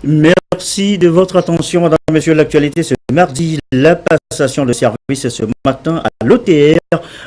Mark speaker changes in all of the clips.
Speaker 1: Merci de votre attention, Madame, Monsieur. L'actualité ce mardi, la passation de service ce matin à l'OTR.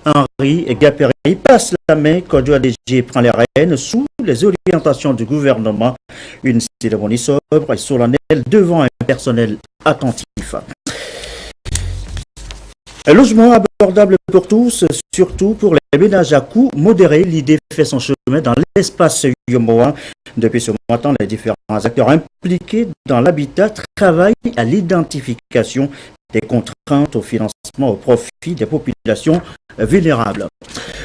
Speaker 1: Henri Gapéry passe la main, Kodjo ADG prend les rênes sous les orientations du gouvernement. Une cérémonie sobre et solennelle devant un personnel attentif. Un logement abordable pour tous, surtout pour les ménages à coût modéré. L'idée fait son chemin dans l'espace Yomoa. Depuis ce matin, les différents acteurs impliqués dans l'habitat travaillent à l'identification des contraintes au financement au profit des populations vulnérables.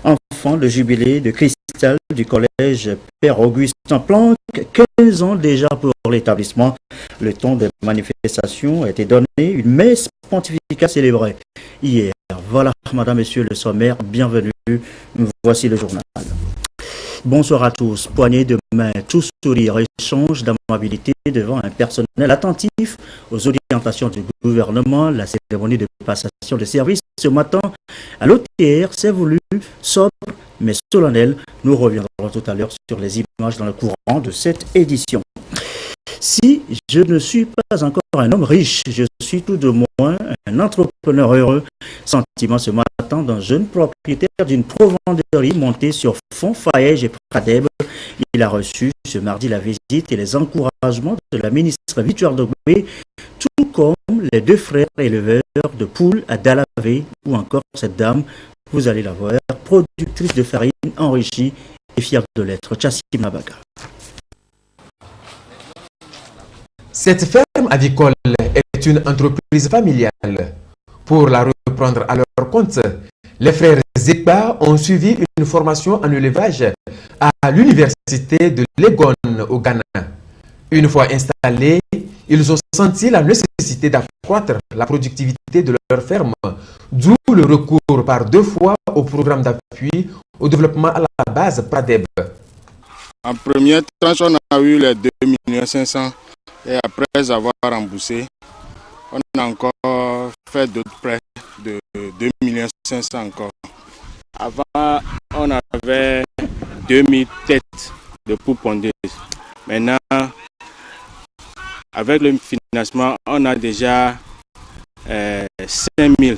Speaker 1: Enfin, le jubilé de cristal du collège Père Augustin Planck, 15 ans déjà pour l'établissement. Le temps de manifestation a été donné, une messe pontificale célébrée hier. Voilà, Madame, Monsieur le sommaire, bienvenue. Voici le journal. Bonsoir à tous. Poignée de main, tout sourire, échange d'amabilité devant un personnel attentif aux orientations du gouvernement. La cérémonie de passation de service ce matin à l'OTR s'est voulu sobre mais solennelle. Nous reviendrons tout à l'heure sur les images dans le courant de cette édition. Si je ne suis pas encore un homme riche, je suis tout de moins un entrepreneur heureux. Sentiment ce matin d'un jeune propriétaire d'une provenderie montée sur fond Faège et Pradeb. Il a reçu ce mardi la visite et les encouragements de la ministre Victoire Dogbe, tout comme les deux frères éleveurs de poules à Dalavé, ou encore cette dame, vous allez la voir, productrice de farine enrichie et fière de l'être, Chassim Nabaga.
Speaker 2: Cette ferme avicole est une entreprise familiale. Pour la reprendre à leur compte, les frères Zekba ont suivi une formation en élevage à l'université de Legon au Ghana. Une fois installés, ils ont senti la nécessité d'accroître la productivité de leur ferme, d'où le recours par 2 fois au programme d'appui au développement à la base Pradeb.
Speaker 3: En première tranche, on a eu les 2 500 000 et après avoir remboursé, on a encore fait d'autres prêts de 2 500 000 encore. Avant, on avait 2000 têtes de poules pondeuses. Maintenant, avec le financement, on a déjà 5000.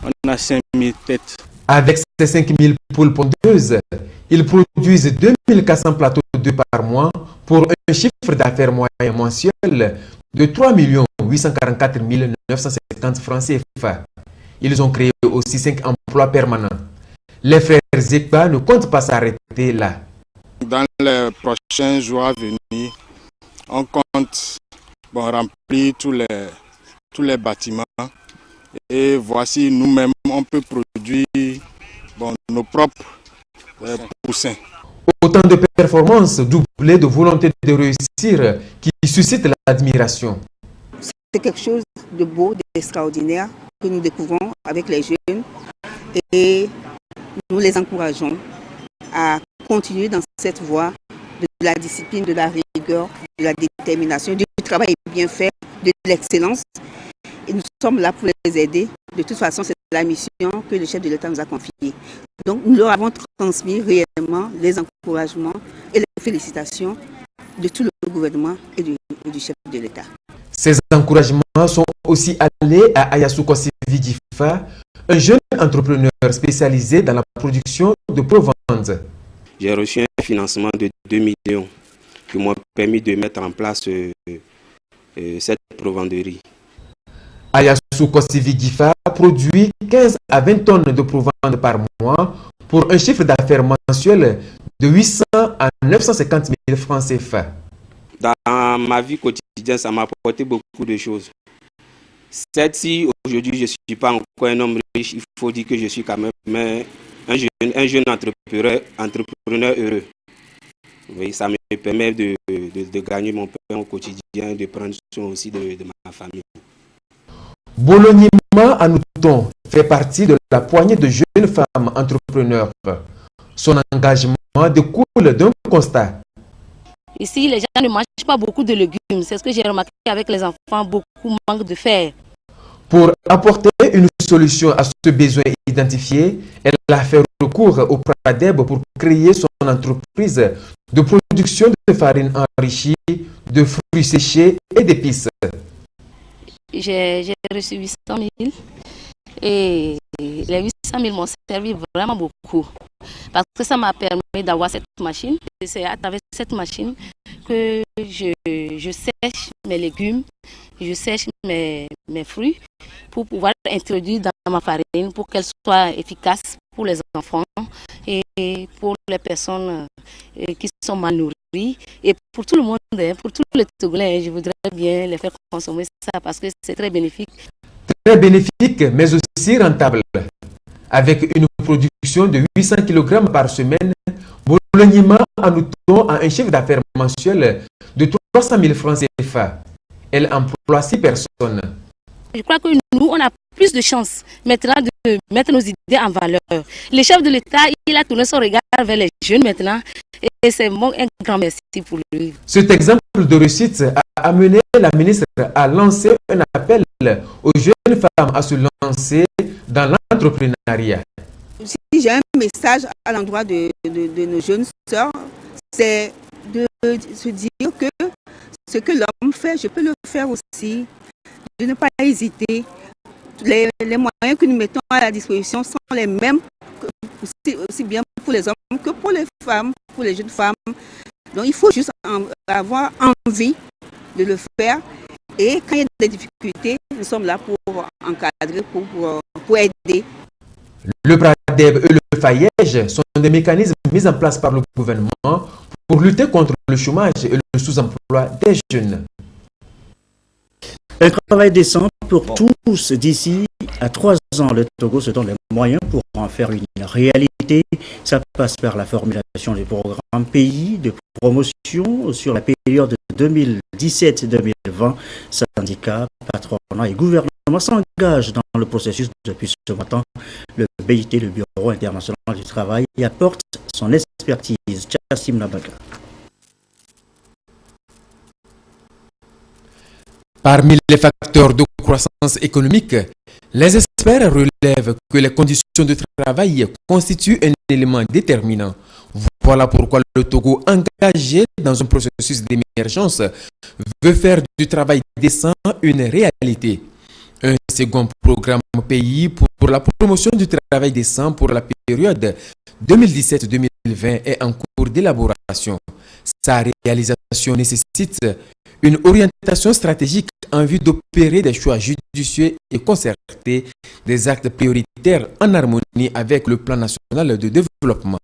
Speaker 3: On a 5000 têtes.
Speaker 2: Avec ces 5000 poules pondeuses, ils produisent 2400 plateaux d'œufs par mois pour un chiffre d'affaires moyen mensuel de 3 844 950 francs CFA. Ils ont créé aussi 5 emplois permanents. Les frères Zekba ne comptent pas s'arrêter là.
Speaker 3: Dans les prochains jours à venir, on compte remplir tous les bâtiments et voici nous-mêmes, on peut produire nos propres poussins.
Speaker 2: Autant de performances doublées de volonté de réussir qui suscitent l'admiration.
Speaker 4: C'est quelque chose de beau, d'extraordinaire que nous découvrons avec les jeunes et nous les encourageons à continuer dans cette voie de la discipline, de la rigueur, de la détermination, du travail bien fait, de l'excellence. Et nous sommes là pour les aider. De toute façon, c'est la mission que le chef de l'État nous a confiée. Donc, nous leur avons transmis réellement les encouragements et les félicitations de tout le gouvernement et du chef de l'État.
Speaker 2: Ces encouragements sont aussi allés à Ayasu Kosivigifa, un jeune entrepreneur spécialisé dans la production de provende.
Speaker 5: J'ai reçu un financement de 2 millions qui m'a permis de mettre en place cette provenderie.
Speaker 2: Ayasu Kosivigifa produit 15 à 20 tonnes de provende par mois pour un chiffre d'affaires mensuel de 800 à 950 000 francs CFA.
Speaker 5: Dans ma vie quotidienne, ça m'a apporté beaucoup de choses. Certes, si aujourd'hui je ne suis pas encore un homme riche, il faut dire que je suis quand même un jeune entrepreneur heureux. Oui, ça me permet de gagner mon pain au quotidien, de prendre soin aussi de ma famille.
Speaker 2: Bolognement Anouton fait partie de la poignée de jeunes femmes entrepreneurs. Son engagement découle d'un constat.
Speaker 6: Ici, les gens ne mangent pas beaucoup de légumes. C'est ce que j'ai remarqué avec les enfants, beaucoup manquent de fer.
Speaker 2: Pour apporter une solution à ce besoin identifié, elle a fait recours au Pradeb pour créer son entreprise de production de farine enrichie, de fruits séchés et d'épices.
Speaker 6: J'ai reçu 800 000 et les 800 000 m'ont servi vraiment beaucoup parce que ça m'a permis d'avoir cette machine. Et c'est à travers cette machine que je sèche mes légumes, je sèche mes fruits pour pouvoir introduire dans ma farine pour qu'elle soit efficace pour les enfants et pour les personnes qui sont mal nourries et pour tout le monde, pour tous les Togolais. Je voudrais bien les faire consommer ça parce que c'est très bénéfique.
Speaker 2: Très bénéfique, mais aussi rentable. Avec une production de 800 kg par semaine, Bologna Anouton a un chiffre d'affaires mensuel de 300 000 francs CFA. Elle emploie 6 personnes.
Speaker 6: Je crois que nous, on a plus de chance maintenant de mettre nos idées en valeur. Le chef de l'État, il a tourné son regard vers les jeunes maintenant et c'est un grand merci pour lui.
Speaker 2: Cet exemple de réussite a amené la ministre à lancer un appel aux jeunes femmes à se lancer dans l'entrepreneuriat.
Speaker 4: Si j'ai un message à l'endroit de nos jeunes sœurs, c'est de se dire que ce que l'homme fait, je peux le faire aussi. De ne pas hésiter. Les moyens que nous mettons à la disposition sont les mêmes, aussi bien pour les hommes que pour les femmes, pour les jeunes femmes. Donc il faut juste avoir envie de le faire. Et quand il y a des difficultés, nous sommes là pour encadrer, pour aider.
Speaker 2: Le Pradeb et le FAIEJ sont des mécanismes mis en place par le gouvernement pour lutter contre le chômage et le sous-emploi des jeunes.
Speaker 1: Un travail décent pour tous d'ici à 3 ans. Le Togo se donne les moyens pour en faire une réalité. Ça passe par la formulation des programmes pays de promotion sur la période 2017-2020. Syndicats, patronat et gouvernement s'engagent dans le processus depuis ce matin. Le BIT, le Bureau international du travail, y apporte son expertise. Chassim Nabaga.
Speaker 2: Parmi les facteurs de croissance économique, les experts relèvent que les conditions de travail constituent un élément déterminant. Voilà pourquoi le Togo, engagé dans un processus d'émergence, veut faire du travail décent une réalité. Un second programme pays pour la promotion du travail décent pour la période 2017-2020 est en cours d'élaboration. Sa réalisation nécessite une orientation stratégique en vue d'opérer des choix judicieux et concertés, des actes prioritaires en harmonie avec le plan national de développement.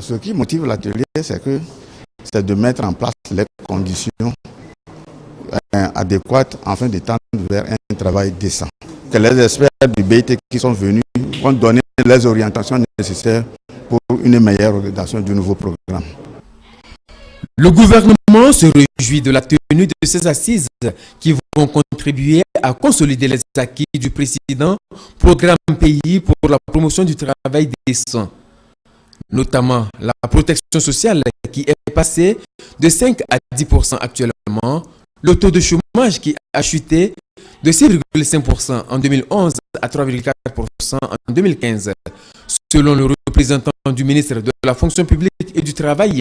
Speaker 7: Ce qui motive l'atelier, c'est de mettre en place les conditions adéquates afin de tendre vers un travail décent. Que les experts du BIT qui sont venus vont donner les orientations nécessaires pour une meilleure organisation du nouveau programme.
Speaker 2: Le gouvernement se réjouit de la tenue de ces assises qui vont contribuer à consolider les acquis du précédent programme pays pour la promotion du travail décent, notamment la protection sociale qui est passée de 5 à 10% actuellement, le taux de chômage qui a chuté de 6,5% en 2011 à 3,4% en 2015. Selon le représentant du ministre de la Fonction publique et du Travail,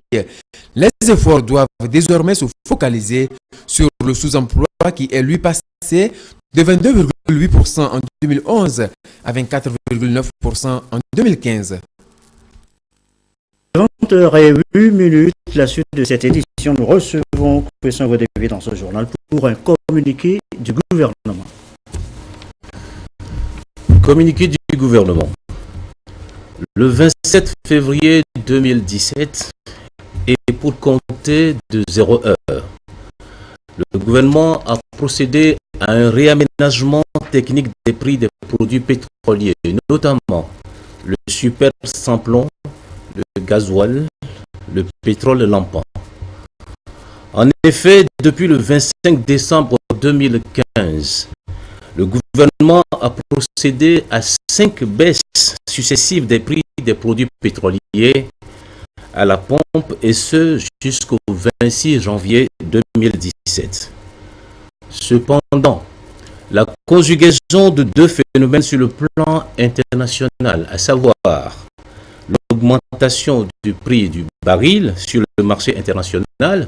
Speaker 2: les efforts doivent désormais se focaliser sur le sous-emploi qui est lui passé de 22,8% en 2011 à 24,9% en 2015.
Speaker 1: 30h08, la suite de cette édition, nous recevons Christian Vodévé dans ce journal pour un communiqué du gouvernement.
Speaker 8: Communiqué du gouvernement. Le 27 février 2017 et pour compter de 0 heure, le gouvernement a procédé à un réaménagement technique des prix des produits pétroliers, notamment le super sans-plomb, le gasoil, le pétrole lampant. En effet, depuis le 25 décembre 2015, le gouvernement a procédé à 5 baisses successives des prix des produits pétroliers à la pompe et ce jusqu'au 26 janvier 2017. Cependant, la conjugaison de deux phénomènes sur le plan international, à savoir l'augmentation du prix du baril sur le marché international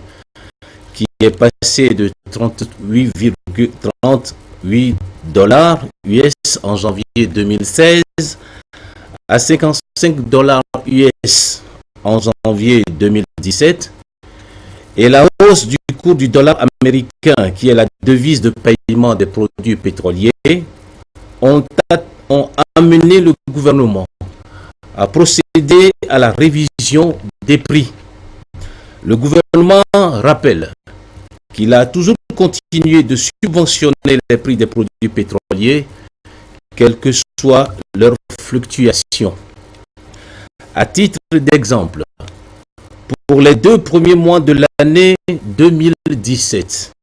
Speaker 8: qui est passé de 38,38 dollars US en janvier 2016 à 55 dollars US en janvier 2017, et la hausse du cours du dollar américain, qui est la devise de paiement des produits pétroliers, ont amené le gouvernement à procéder à la révision des prix. Le gouvernement rappelle qu'il a toujours continué de subventionner les prix des produits pétroliers, quelle que soit leur fluctuation. À titre d'exemple, pour les 2 premiers mois de l'année 2017,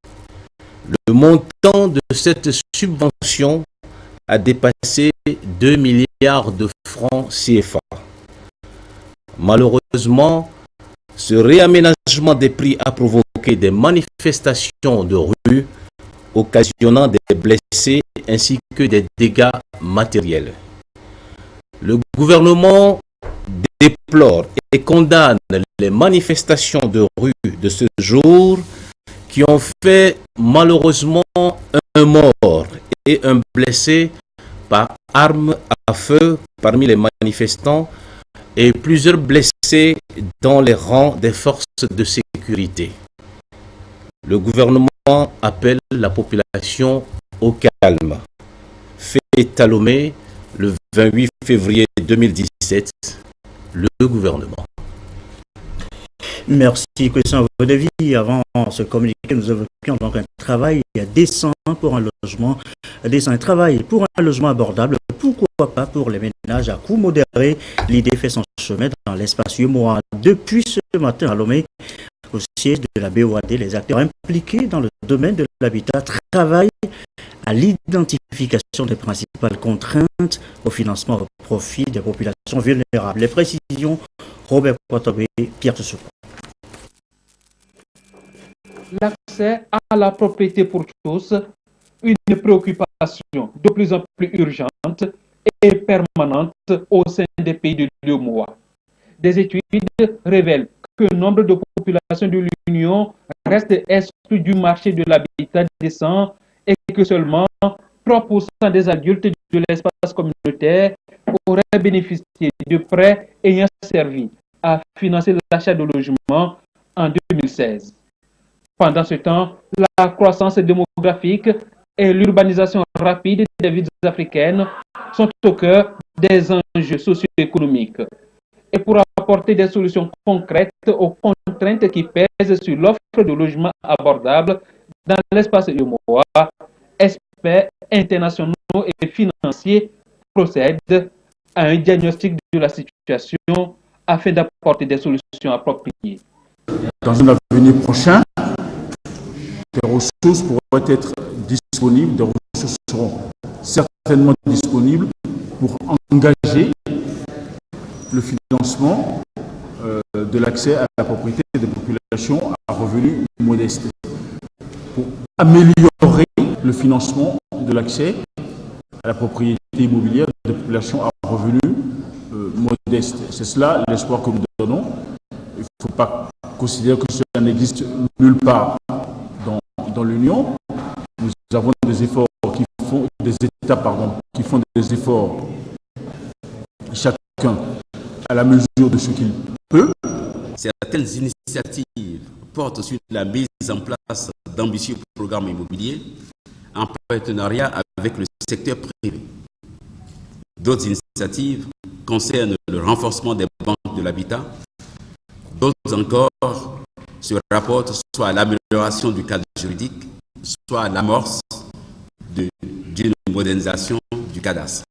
Speaker 8: le montant de cette subvention a dépassé 2 milliards de francs CFA. Malheureusement, ce réaménagement des prix a provoqué des manifestations de rue, occasionnant des blessés ainsi que des dégâts matériels. Le gouvernement déplore et condamne les manifestations de rue de ce jour qui ont fait malheureusement un mort et un blessé par arme à feu parmi les manifestants et plusieurs blessés dans les rangs des forces de sécurité. Le gouvernement appelle la population au calme. Fait à Lomé le 28 février 2017, le gouvernement.
Speaker 1: Merci, Christian Vaudeville. Avant ce communiqué, nous évoquions donc un travail décent pour un logement décent, un travail pour un logement abordable, pourquoi pas pour les ménages à coût modéré. L'idée fait son chemin dans l'espace UMOA. Depuis ce matin à Lomé, au siège de la BOAD, les acteurs impliqués dans le domaine de l'habitat travaillent à l'identification des principales contraintes au financement au profit des populations vulnérables. Les précisions, Robert Poitobé, Pierre Tessouko.
Speaker 9: L'accès à la propriété pour tous, une préoccupation de plus en plus urgente et permanente au sein des pays de l'UEMOA. Des études révèlent que le nombre de populations de l'Union reste exclu du marché de l'habitat décent et que seulement 3% des adultes de l'espace communautaire auraient bénéficié de prêts ayant servi à financer l'achat de logements en 2016. Pendant ce temps, la croissance démographique et l'urbanisation rapide des villes africaines sont au cœur des enjeux socio-économiques. Et pour apporter des solutions concrètes aux contraintes qui pèsent sur l'offre de logements abordables dans l'espace UMOA, experts internationaux et financiers procèdent à un diagnostic de la situation afin d'apporter des solutions appropriées.
Speaker 10: Dans un avenir prochain, des ressources pourraient être disponibles, des ressources seront certainement disponibles pour engager le financement de l'accès à la propriété des populations à revenus modestes. Pour améliorer le financement de l'accès à la propriété immobilière des populations à revenus modestes. C'est cela l'espoir que nous donnons. Il ne faut pas considérer que cela n'existe nulle part dans l'Union. Nous avons des efforts qui font des États qui font des efforts, chacun à la mesure de ce qu'il peut.
Speaker 11: Certaines initiatives portent sur la mise en place d'ambitieux programmes immobiliers en partenariat avec le secteur privé. D'autres initiatives concernent le renforcement des banques de l'habitat. D'autres encore se rapportent soit à l'amélioration du cadre juridique, soit à l'amorce d'une modernisation du cadastre.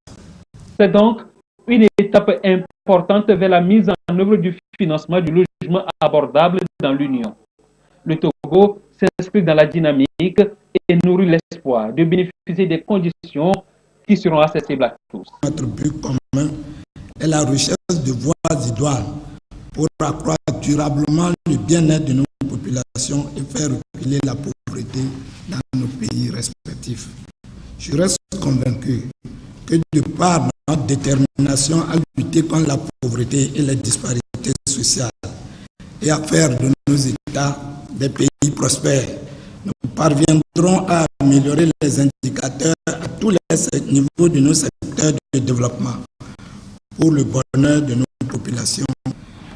Speaker 9: C'est donc une étape importante vers la mise en œuvre du financement du logement abordable dans l'Union. Le Togo s'inscrit dans la dynamique et nourrit l'espoir de bénéficier des conditions qui seront accessibles à tous.
Speaker 12: Notre but commun est la recherche de voies idoines pour accroître durablement le bien-être de nos populations et faire reculer la pauvreté dans nos pays respectifs. Je reste convaincu que de par notre détermination à lutter contre la pauvreté et les disparités sociales et à faire de nos États des pays prospères, nous parviendrons à améliorer les indicateurs à tous les niveaux de nos secteurs de développement pour le bonheur de nos populations.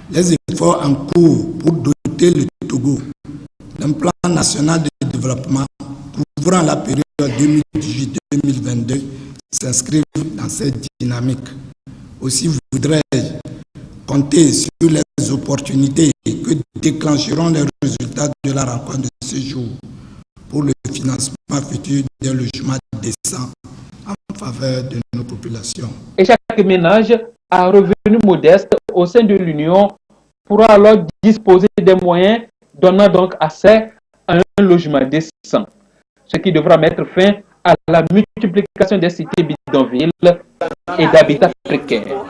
Speaker 12: Les efforts en cours pour doter le Togo d'un plan national de développement couvrant la période 2018-2022 s'inscrivent dans cette dynamique. Aussi voudrais-je compter sur les opportunités que déclencheront les résultats de la rencontre de ce jour pour le financement futur des logements décents en faveur de nos populations.
Speaker 9: Et chaque ménage à revenu modeste au sein de l'Union pourra alors disposer des moyens donnant donc accès à un logement décent, ce qui devra mettre fin à la multiplication des cités bidonvilles et d'habitats précaires.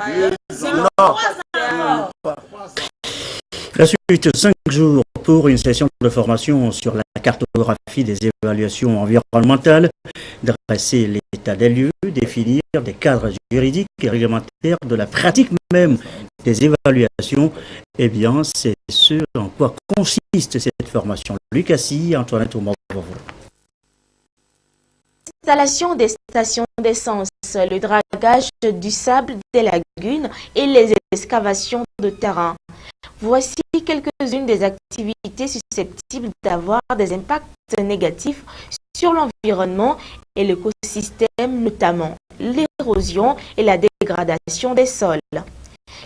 Speaker 1: La suite, 5 jours pour une session de formation sur la cartographie des évaluations environnementales, dresser l'état des lieux, définir des cadres juridiques et réglementaires de la pratique même des évaluations. Eh bien, c'est ce en quoi consiste cette formation. Lucas Sy, Antoinette Aumont.
Speaker 13: L'installation des stations d'essence, le dragage du sable des lagunes et les excavations de terrain. Voici quelques-unes des activités susceptibles d'avoir des impacts négatifs sur l'environnement et l'écosystème, notamment l'érosion et la dégradation des sols.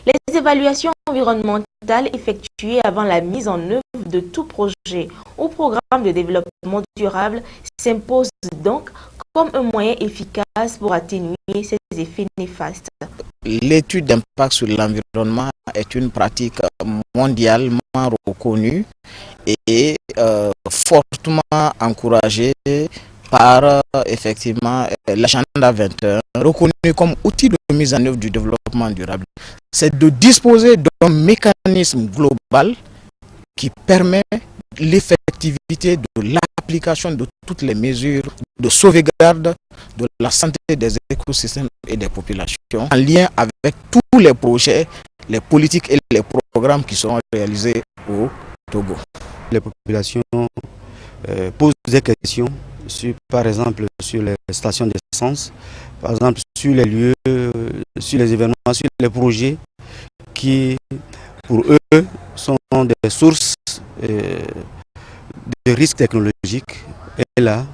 Speaker 13: Les évaluations environnementales effectuées avant la mise en œuvre de tout projet ou programme de développement durable s'imposent donc comme un moyen efficace pour atténuer ces effets néfastes.
Speaker 14: L'étude d'impact sur l'environnement est une pratique mondialement reconnue et fortement encouragée par effectivement l'agenda 21, reconnu comme outil de mise en œuvre du développement durable. C'est de disposer d'un mécanisme global qui permet l'effectivité de l'application de toutes les mesures de sauvegarde de la santé des écosystèmes et des populations en lien avec tous les projets, les politiques et les programmes qui seront réalisés au Togo.
Speaker 15: Les populations posent des questions, par exemple sur les stations d'essence, par exemple sur les lieux, sur les événements, sur les projets qui pour eux sont des sources de risques technologiques. Et là,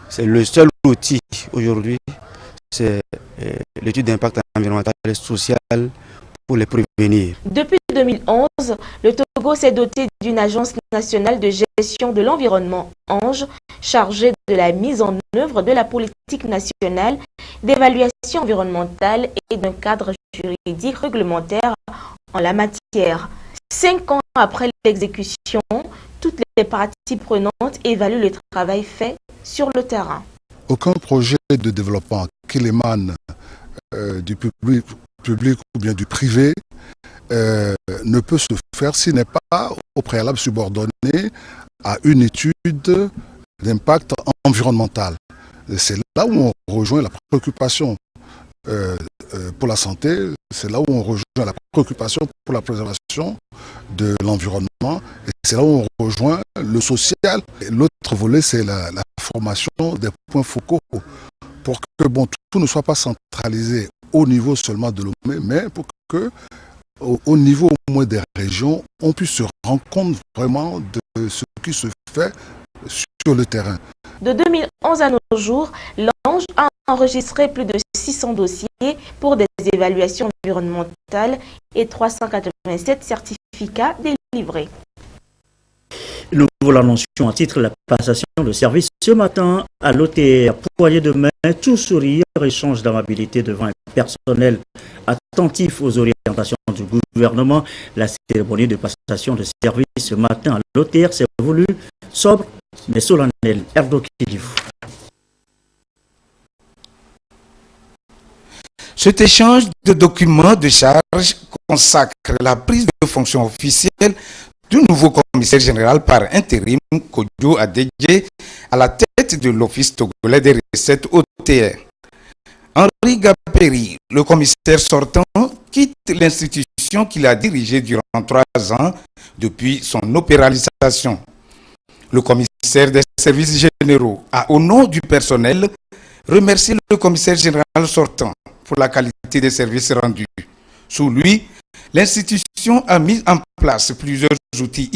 Speaker 15: c'est le seul outil aujourd'hui, c'est l'étude d'impact environnemental et social pour les prévenir.
Speaker 13: Depuis 2011, le Togo s'est doté d'une agence nationale de gestion de l'environnement, ANGE, chargée de la mise en œuvre de la politique nationale d'évaluation environnementale et d'un cadre juridique réglementaire en la matière. 5 ans après l'exécution, toutes les parties prenantes évaluent le travail fait sur le terrain.
Speaker 16: Aucun projet de développement qui émane du public ou bien du privé ne peut se faire s'il n'est pas au préalable subordonné à une étude d'impact environnemental. C'est là où on rejoint la préoccupation pour la santé, c'est là où on rejoint la préoccupation pour la préservation de l'environnement, et c'est là où on rejoint le social. L'autre volet, c'est la formation des points focaux pour que tout ne soit pas centralisé au niveau seulement de l'OME, mais pour que au niveau au moins des régions, on puisse se rendre compte vraiment de ce qui se fait sur le terrain.
Speaker 13: De 2011 à nos jours, l'ANGE a enregistré plus de 600 dossiers pour des évaluations environnementales et 387 certificats délivrés.
Speaker 1: Nous vous l'annoncions à titre de la passation de service ce matin à l'OTR. Poignée de main, tout sourire, échange d'amabilité devant un personnel attentif aux orientations du gouvernement. La cérémonie de passation de service ce matin à l'OTR s'est voulue sobre mais solennelle. Erdo Kilifou.
Speaker 17: Cet échange de documents de charge consacre la prise de fonction officielle du nouveau commissaire général par intérim Kodjo Adedje à la tête de l'Office togolais des recettes OTR. Henri Gaperi, le commissaire sortant, quitte l'institution qu'il a dirigée durant 3 ans depuis son opéralisation. Le commissaire des services généraux a, au nom du personnel, remercié le commissaire général sortant pour la qualité des services rendus. Sous lui, l'institution a mis en place plusieurs outils